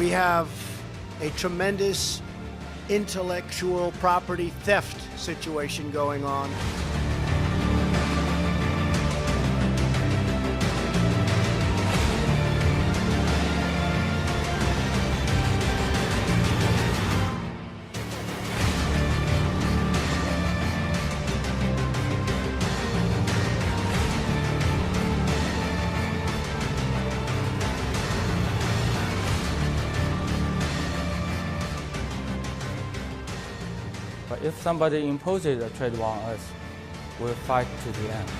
We have a tremendous intellectual property theft situation going on. But if somebody imposes a trade war on us, we'll fight to the end.